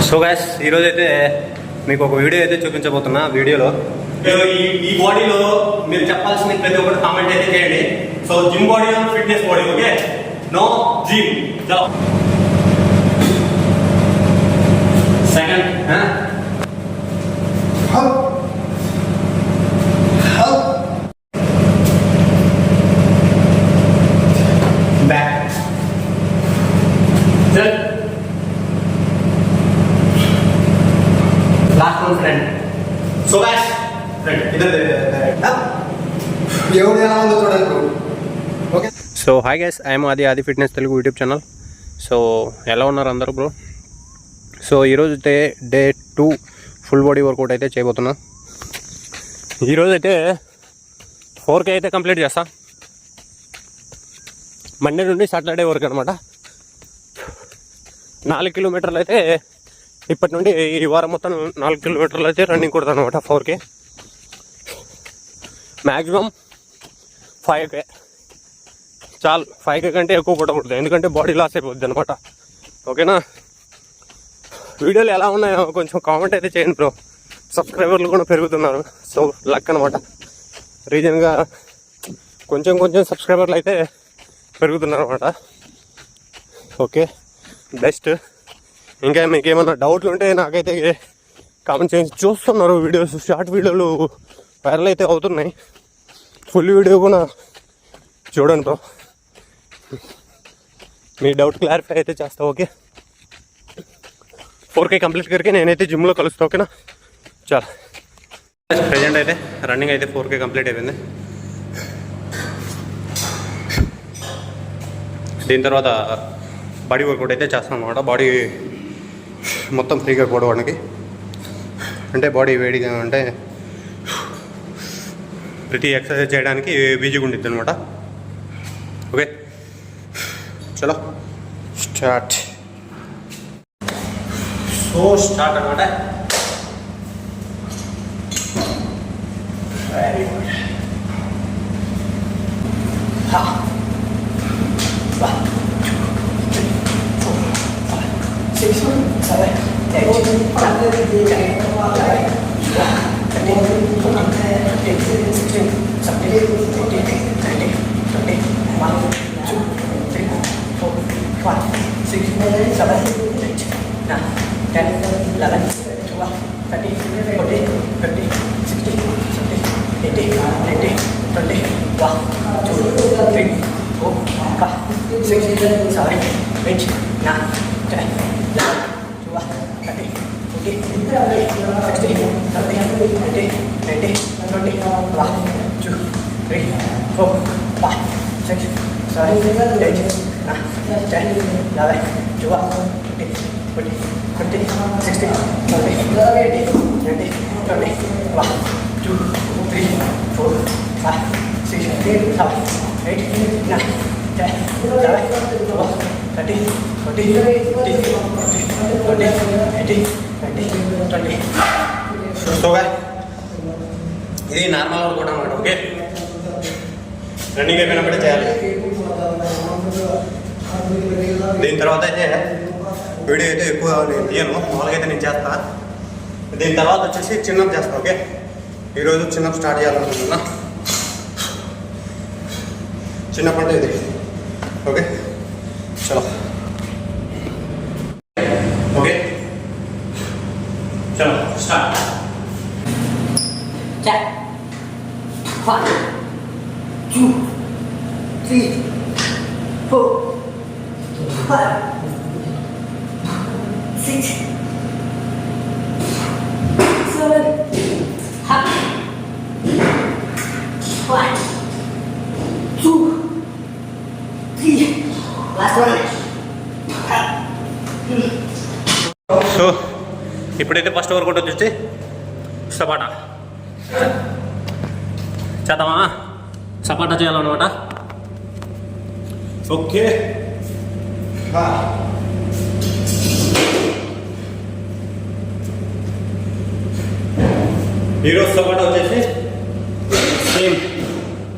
So guys ఈరోజు అయితే మీకు ఒక వీడియో అయితే చూపించబోతున్నా. వీడియోలో ఈ బాడీలో మీరు చెప్పాల్సిన ప్రతి ఒక్కటి కామెంట్ అయితే చేయండి. So gym body fitness body, okay? No gym. Second back चल last one friend. So guys friend इधर ఎవరు ఎలా ఉందో చూడండి bro. Okay so hi guys, I'm Aadi fitness Telugu YouTube channel. So ఎలా ఉన్నారు అందరూ బ్రో? సో ఈరోజు అయితే డే 2 ఫుల్ బాడీ వర్కౌట్ అయితే చేయబోతున్నా. ఈరోజు అయితే 4K అయితే కంప్లీట్ చేస్తా. మండే నుండి సాటర్డే వరకు అనమాట. 4 కిలోమీటర్లు అయితే ఇప్పటి నుండి ఈ వారం మొత్తం 4 కిలోమీటర్లు అయితే రన్నింగ్ కొడతాను అనమాట. 4K మ్యాక్సిమం 5K చాలు. 5K కంటే ఎక్కువ కొట్టకూడదు, ఎందుకంటే బాడీ లాస్ అయిపోద్ది అనమాట. ఓకేనా? వీడియోలు ఎలా ఉన్నాయో కొంచెం కామెంట్ అయితే చేయండి బ్రో. సబ్స్క్రైబర్లు కూడా పెరుగుతున్నారు. సో లక్ అనమాట. రీజన్గా కొంచెం సబ్స్క్రైబర్లు అయితే పెరుగుతున్నారు అనమాట. Okay, best. ఇంకా మీకు ఏమన్నా డౌట్లు ఉంటే నాకైతే కామెంట్ చేసి. చూస్తున్నారు వీడియోస్, షార్ట్ వీడియోలు వైరల్ అయితే అవుతున్నాయి. ఫుల్ వీడియో కూడా చూడండి బ్రో, మీ డౌట్ క్లారిఫై అయితే చేస్తా. ఓకే, 4K కంప్లీట్ కరికే నేనైతే జిమ్లో కలుస్తా. ఓకేనా? చాలా ప్రజెంట్ అయితే రన్నింగ్ అయితే 4K కంప్లీట్ అయిపోయింది. దీని తర్వాత బాడీ వర్కౌట్ అయితే చేస్తాను అనమాట. బాడీ మొత్తం ఫ్రీగా పోవడానికి, అంటే బాడీ వేడిగా అంటే ప్రతి ఎక్సర్సైజ్ చేయడానికి బిజీగా ఉండిద్ది అనమాట. ఓకే, చలో స్టార్ట్. సో స్టార్ట్ అనమాట. Very good. 1 2 3 4 5 6 7 8 సో ఇది నార్మల్ వర్కౌట్ అనమాట. ఓకే, రన్నింగ్ అయిపోయినప్పుడే చేయాలి. దీని తర్వాత అయితే వీడియో అయితే ఎక్కువ నేను తీయను, మామూలుగా అయితే నేను చేస్తా. దీని తర్వాత వచ్చేసి చిన్నప్ చేస్తా. ఓకే, ఈరోజు చిన్నప్ స్టార్ట్ చేయాలనుకుంటున్నా. చిన్నప్పుడు ఇది. ఓకే, చలో. ఓకే, చలో స్టార్ట్. 1 2 3 4 5 6 7 8 1 2 3 last one. సో ఇప్పుడైతే ఫస్ట్ వర్కౌట్ వచ్చేసి సపాటా చేద్దామా? సపాటా చేయాలన్నమాట. ఓకే, ఈరోజు సపాటా వచ్చేసి సేమ్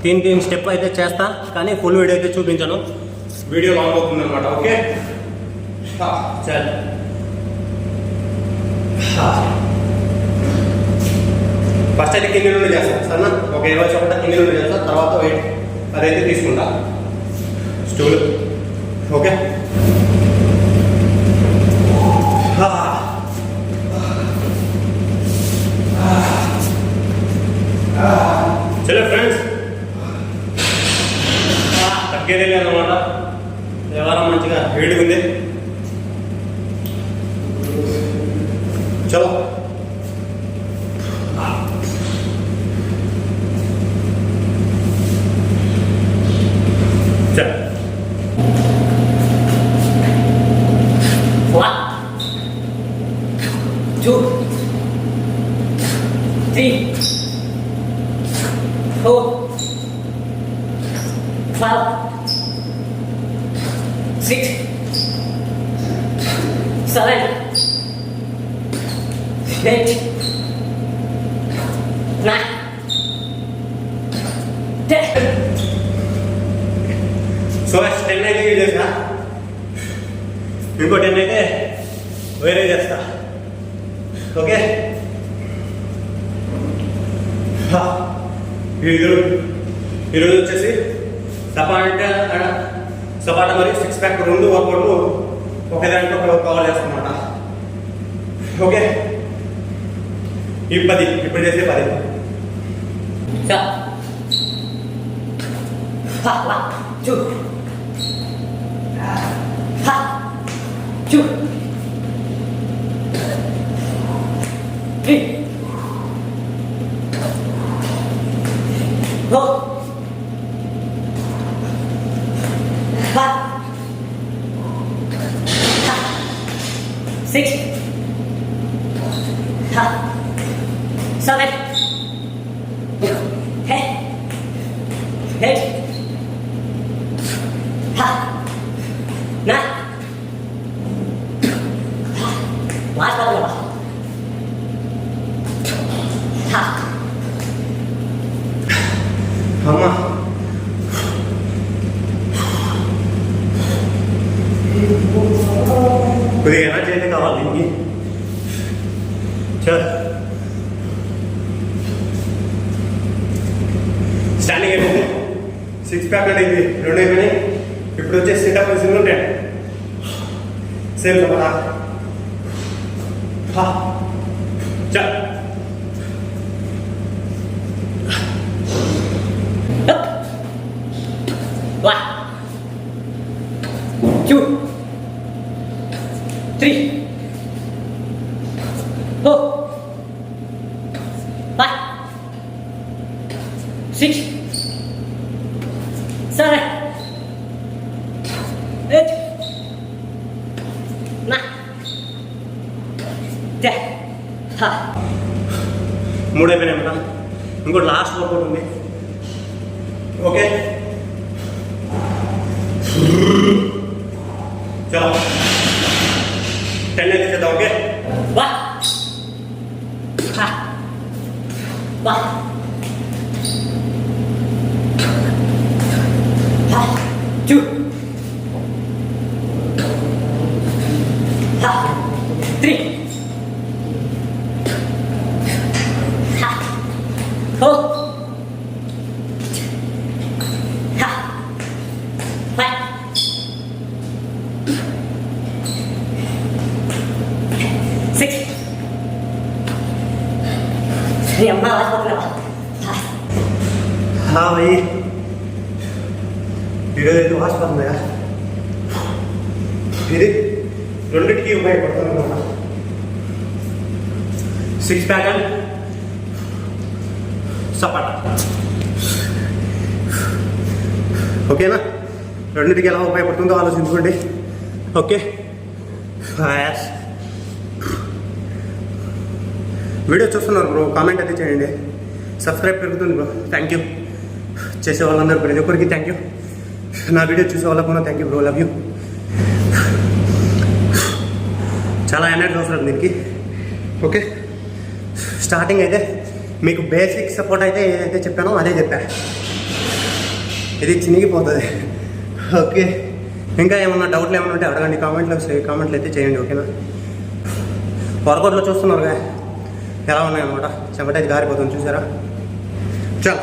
3 స్టెప్ అయితే చేస్తా, కానీ ఫుల్ వీడియో అయితే చూపించాను. వీడియో లాంగ్ అవుతుంది అనమాట. ఓకే, చల్ అయితే కింది నుండి చేస్తాను సరేనా. ఒక 20 చోట కింది నుండి చేస్తాను, తర్వాత వెయిట్ అదైతే తీసుకుంటా స్టూల్. ఓకే చలో ఫ్రెండ్స్, తగ్గేదే లేదన్నమాట. వ్యవహారం మంచిగా వేడిగా ఉంది. చలో చల్. 1 2 3 4 5 6 7 8 9 10. సో 10 అయితే యూజ్ చేస్తా, ఇంకో 10 అయితే వేరే చేస్తా. ఓకే ఈరోజు వచ్చేసి సపాట మరి 6 ప్యాక్ 2 వర్కౌట్లు ఒకే దాంట్లో కవర్ చేస్తామన్నమాట. ఓకే ఈ 10 ఇప్పుడు చేసే 10. Ha, 1 2 ha 2 3 4 5 6 7 8 అమ్మా కొద్దిగా ఎనర్జీ అయితే కావాలి దీనికి. చల్ స్టాండింగ్ అయిపోయింది, 6 ప్యాక్ అయింది, 2 అయిపోయినాయి. ఇప్పుడు వచ్చేసి సిటప్ సింగిల్ 10 సేమ్ కదా. చల్ One, 2, 3, 4, 5, 6, 7, 8, 9, 10. 3 అయిపోయినాయి. ఇంకోటి లాస్ట్ వర్కౌట్ ఉంది. ఓకే చలో 10 అయితే చేద్దాం. ఓకే 1, 2, 3, 4, 5, 6. Yang malas pokoknya. భయ్ ఈరోజు అయితే వాసిపోతుందా, ఇది రెండింటికి ఉపయోగపడుతుంది అనమాట. 6 ప్యాక్ అండ్ సపాట్. ఓకేనా, రెండింటికి ఎలా ఉపయోగపడుతుందో ఆలోచించుకోండి. ఓకే వీడియో చూస్తున్నారు బ్రో, కామెంట్ అయితే చేయండి. సబ్స్క్రైబ్ పెరుగుతుంది బ్రో, థ్యాంక్ యూ. చేసే వాళ్ళందరూ ప్రతి ఒక్కరికి థ్యాంక్ యూ. నా వీడియో చూసే వాళ్ళకు కూడా thank you bro, love you. చాలా ఎనర్జీ అవసరం దీనికి. ఓకే స్టార్టింగ్ అయితే మీకు బేసిక్ సపోర్ట్ అయితే ఏదైతే చెప్పానో అదే చెప్పా, ఇది చినిగిపోతుంది. ఓకే ఇంకా ఏమన్నా డౌట్లు ఏమన్నా ఉంటే అడగండి, కామెంట్లు అయితే చేయండి. ఓకేనా, వర్కౌట్లో చూస్తున్నారుగా ఎలా ఉన్నాయన్నమాట. చెమట అయితే గారిపోతుంది చూసారా. చల్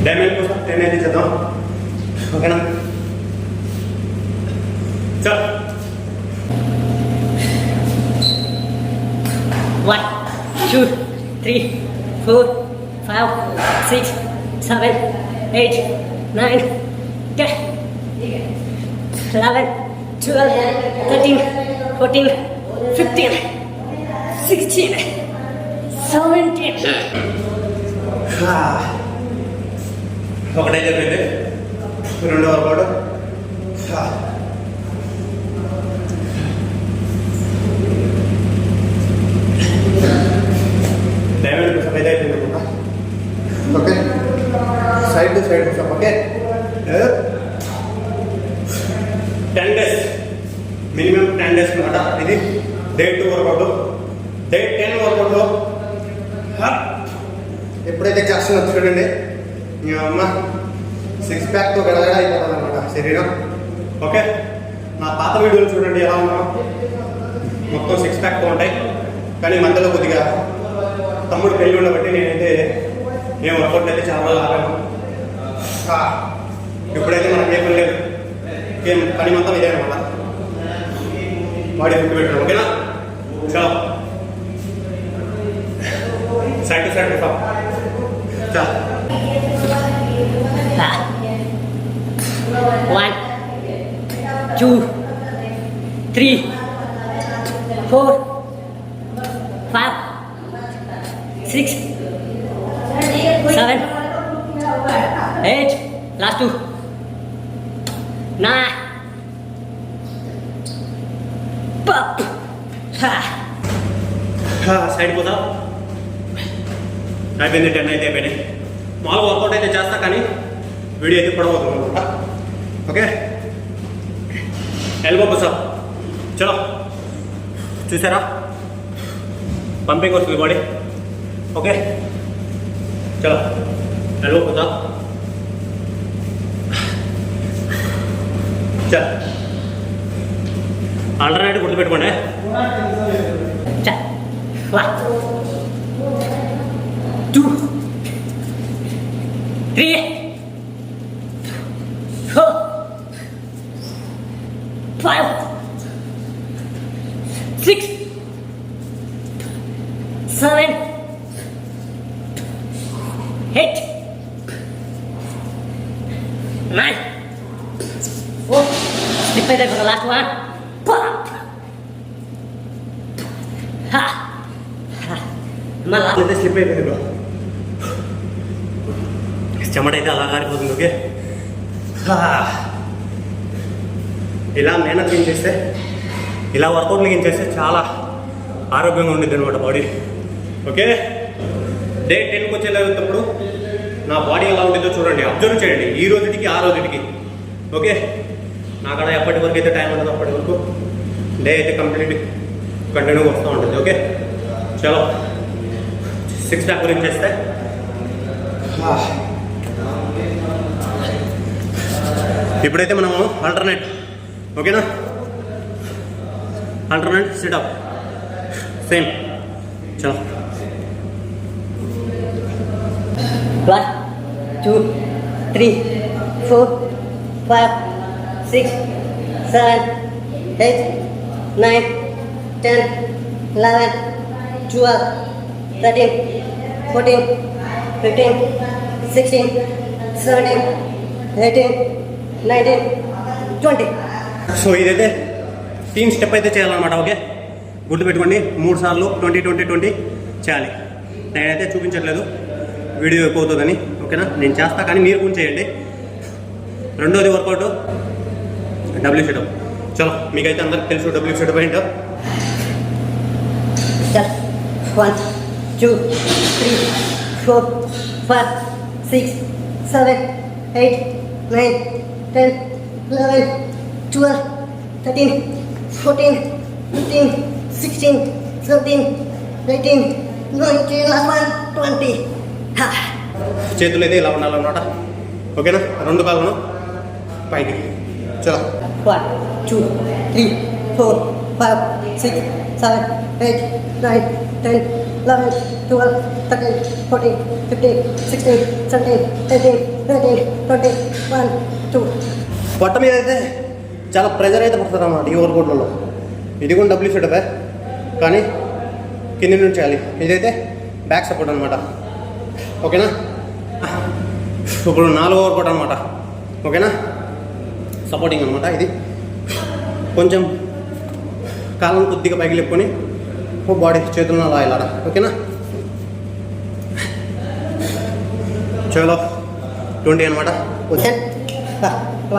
డ్యామేజ్ కోసం 10 అయితే చేద్దాం. ఓకేనా. చల్ 1 2 3 4 5 6 7 8 9 10 11 12 13 14 15 16 17 ఒకటైతే అయిపోయింది. రెండో వర్కౌట్. డ్యామేజ్ కోసం అయితే అయిపోయింది అనమాట. ఓకే, సైడ్ టు సైడ్ కోసం. ఓకే, 10 days మినిమం 10 days అనమాట. ఇది డే 2 వర్కౌట్. డే 10 వర్కౌట్ ఎప్పుడైతే చేస్తున్నా చూడండి, మీ అమ్మ 6 ప్యాక్తో గడగడ అయిపోతుంది అనమాట శరీరం. ఓకే. నా పాత వీడియోలు చూడండి ఎలా ఉన్నాం. మొత్తం 6 ప్యాక్తో ఉంటాయి. కానీ మధ్యలో కొద్దిగా తమ్ముడు పెళ్ళి ఉండబట్టి నేనైతే నేను వర్కౌట్ అయితే చాలా రోజులు ఆగాను. ఇప్పుడైతే మనకి ఏ పని లేదు. ఏం పని మొత్తం ఇదే అనమాట. బాడీ ఫుడ్ పెట్టడం. ఓకేనా. చలో సైడ్ టు సైడ్ పెట్టాం. చలో 1 2 3 4 5 6 7 8 last 2 9 pop సైడ్ పోతా. అయిపోయింది. 10 అయితే అయిపోయినాయి. మామూలు వర్కౌట్ అయితే చేస్తా కానీ వీడియో అయితే పడబోతుంది అనమాట. ఓకే. Elbow pushup. చలో చూసారా, పంపింగ్ వస్తుంది బాడీ. ఓకే చలో ఎల్బో పుషప్. చల్ ఆల్టర్నేటివ్ గుర్తుపెట్టుకోండి. 1 2 3 4 5 6 7 8 9 4 slip there for the last one. Pop. Ha. Malah. అయితే స్లిప్ అయిపోయింది బ్రో. చెమట అయితే అలా కారిపోతుంది. ఓకే. ఇలా మేనేజ్ చేస్తే, ఇలా వర్కౌట్లు చేస్తే చాలా ఆరోగ్యంగా ఉండిద్ది అనమాట బాడీ. ఓకే. డే 10కి వచ్చేటప్పుడు నా బాడీ ఎలా ఉంటుందో చూడండి, అబ్జర్వ్ చేయండి. ఈ రోజుకి ఆ రోజుకి. ఓకే. నాకడ ఎప్పటి వరకు అయితే టైం ఉండదు అప్పటి వరకు డే అయితే కంప్లీట్ కంటిన్యూగా వస్తూ ఉంటుంది. ఓకే చలో 6 ప్యాక్ గురించి చేస్తే ఇప్పుడైతే మనము ఆల్టర్నేట్. ఓకేనా. Alternate situp same. చలో 1 2 3 4 5 6 7 8 9 10 11 12 13 14 15 16 17 18 19 20. సో ఇదైతే టీమ్ స్టెప్ అయితే చేయాలన్నమాట. ఓకే గుర్తుపెట్టుకోండి, 3 సార్లు 20 20 20 చేయాలి. నేనైతే చూపించట్లేదు, వీడియో ఎక్కువ అవుతుందని. ఓకేనా. నేను చేస్తా కానీ మీరు కూడా చేయండి. రెండోది వర్కౌట్ డబ్ల్యూ సెటప్. చలో మీకైతే అందరికి తెలుసు డబ్ల్యూ సెటప్ ఏంటో. 1 2 3 4 5 6 7 8 9 10 11 12 13 14 15 16 17 18 19 last one 20. చేతులు అయితే ఇలా ఉండాలన్నమాట. ఓకేనా. 2 కాళ్ళను పైకి. చలో 1 2 3 4 5, 6, 7, 8, 9, 10, 11, 12, 13, 14, 15, 16, 17, 18, 19, 20, 1, 2. పొట్ట మీద అయితే చాలా ప్రెజర్ అయితే పడుతుంది అన్నమాట ఈ వర్కౌట్లలో. ఇది కూడా డబ్ల్యూ సెటప్ కానీ కింది నుంచి చేయాలి. ఇదైతే బ్యాక్ సపోర్ట్ అనమాట. ఓకేనా? ఇప్పుడు 4వ వర్కౌట్ అనమాట. ఓకేనా? సపోర్టింగ్ అనమాట. ఇది కొంచెం కాళ్ళను కొద్దిగా పైకి లేపుకొని బాడీ చేతులను అలా ఇలా. ఓకేనా? చలో 20 అనమాట. 10,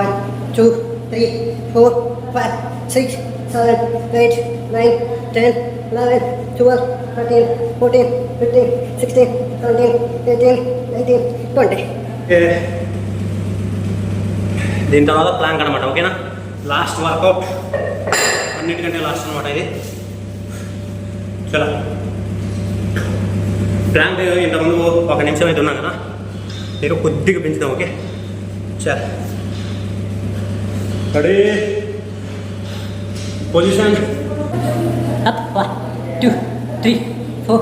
1, 2, 3, 4, 5, 6, 7, 8, 9, 10, 11, 12, 13, 14, 15, 16, 17, 18, 19, 20. దీని తర్వాత ప్లాంక్ అనమాట. ఓకేనా? లాస్ట్ వర్కౌట్, అన్నిటికంటే లాస్ట్ అనమాట ఇది. చలో ప్లాంక్ ఇంతకుముందు 1 నిమిషం అయితే ఉన్నాం కదా, మీరు కొద్దిగా పెంచుదాం. ఓకే చల్ ready position. Up, 1, 2, 3, 4,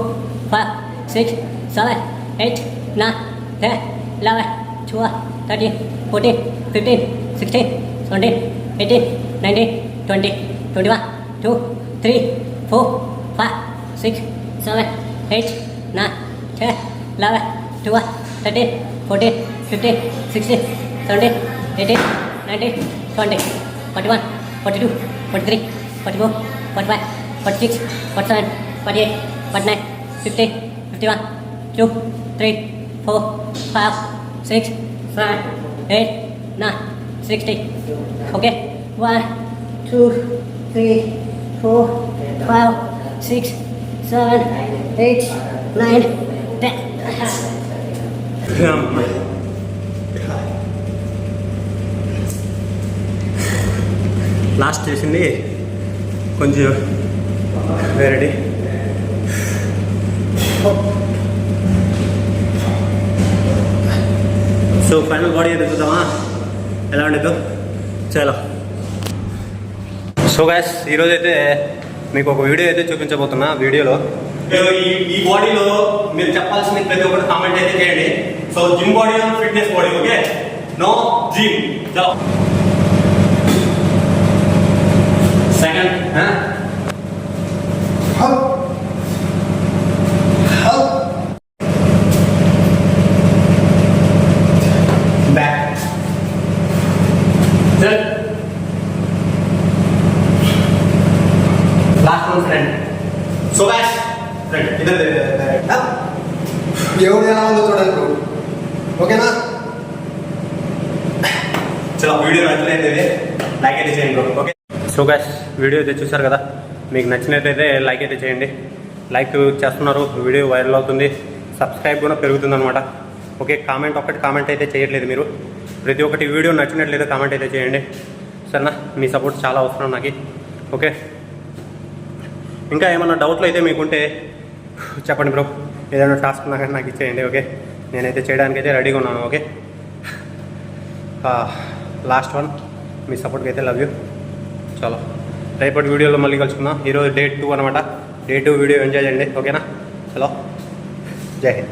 5, 6, 7, 8, 9, 10, 11, 12, 13, 14, 15, 16, 17, 18, 19, 20, 21, 2, 3, 4, 5, 6, 7, 8, 9, 10, 11, 12, 13, 14, 15, 16, 17, 18, 19, 20, 21, 42, 43, 44, 45, 46, 47, 48, 49, 50, 51, 2, 3, 4, 5, 6, 7, 8, 9, 60. Okay? 1, 2, 3, 4, 5, 6, 7, 8, 9, 10. Last చేసింది కొంచెం వేరేది. సో ఫైనల్ బాడీ అయితే చూద్దామా ఎలా ఉండదు. చాలా సో గైస్ ఈరోజు అయితే మీకు ఒక వీడియో అయితే చూపించబోతున్నా. వీడియోలో ఈ బాడీలో మీరు చెప్పాల్సిన ప్రతి ఒక్కటి కామెంట్ అయితే చేయండి. So gym body fitness body. Okay? No gym. Second back चल last one friend. So guys friend इधर దేవుడు ఎలా ఉందో చూడండి బ్రో. ఓకేనా? చలో వీడియో నచ్చినట్లయితే లైక్ అయితే చేయండి bro. Okay so guys video అయితే చూసారు కదా, మీకు నచ్చినట్లయితే లైక్ అయితే చేయండి. లైక్ చేస్తున్నారు, వీడియో వైరల్ అవుతుంది, సబ్స్క్రైబ్ కూడా పెరుగుతుంది అనమాట. ఓకే కామెంట్ అయితే చేయట్లేదు మీరు. ప్రతి ఒక్కటి వీడియో నచ్చినట్లయితే కామెంట్ అయితే చేయండి సరేనా. మీ సపోర్ట్ చాలా అవసరం నాకు. ఓకే ఇంకా ఏమన్నా డౌట్లు అయితే మీకుంటే చెప్పండి బ్రో. ఏదైనా టాస్క్ నాకు ఇచ్చేయండి. ఓకే నేనైతే చేయడానికి అయితే రెడీగా ఉన్నాను. ఓకే లాస్ట్ వన్, మీ సపోర్ట్కి అయితే లవ్ యూ. చాలా రేపటి వీడియోలో మళ్ళీ కలుసుకుందాం. ఈరోజు డే 2 అనమాట. డే 2 వీడియో ఎంజాయ్ చేయండి. ఓకేనా? హలో జై హింద్.